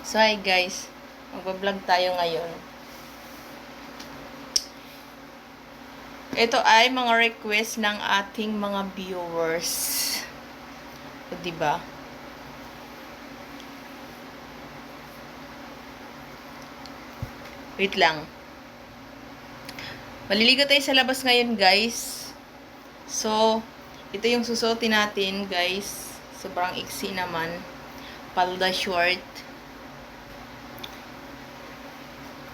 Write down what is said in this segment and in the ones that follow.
So, hi guys. Magbablog tayo ngayon. Ito ay mga request ng ating mga viewers. O, diba? Wait lang. Maliligo tayo sa labas ngayon, guys. So, ito yung susuotin natin, guys. Sobrang iksi naman. Palda short.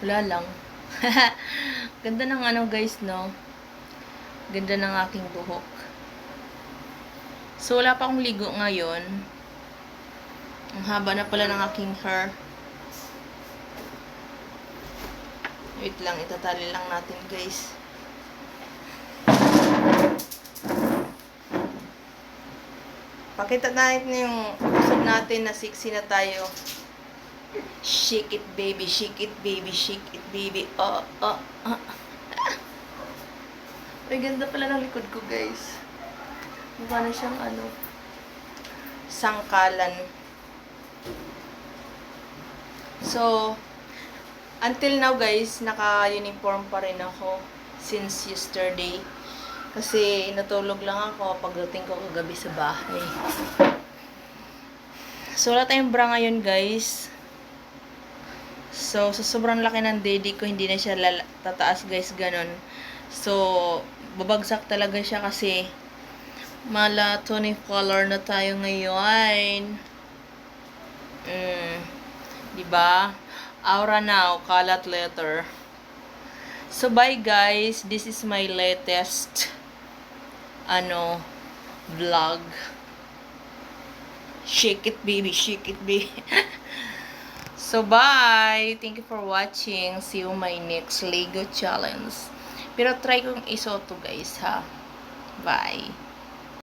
Wala lang. Ganda ng ano, guys, no? Ganda ng aking buhok. So, wala pa akong ligo ngayon. Ang haba na pala ng aking hair. Wait lang, itatali lang natin, guys. Pakita natin yung usap natin na sexy na tayo. Shake it, baby. Shake it, baby. Shake it, baby. Oh, oh, oh. Ay, ganda pala ng likod ko, guys. Mukha na siyang ano, sangkalan. So, until now, guys, naka-uniform pa rin ako since yesterday. Kasi natulog lang ako pagdating ko kagabi sa bahay. So, wala tayong bra ngayon, guys. So, sa sobrang laki ng daddy ko, hindi na siya tataas, guys, ganon. So, babagsak talaga siya kasi mala tony color na tayo ngayon. Diba? Aura now, kalat letter. So, bye, guys. This is my latest vlog. Shake it, baby. Shake it, baby. So, bye. Thank you for watching. See you my next Lego challenge. Pero try kong isuot to, guys, ha. Bye.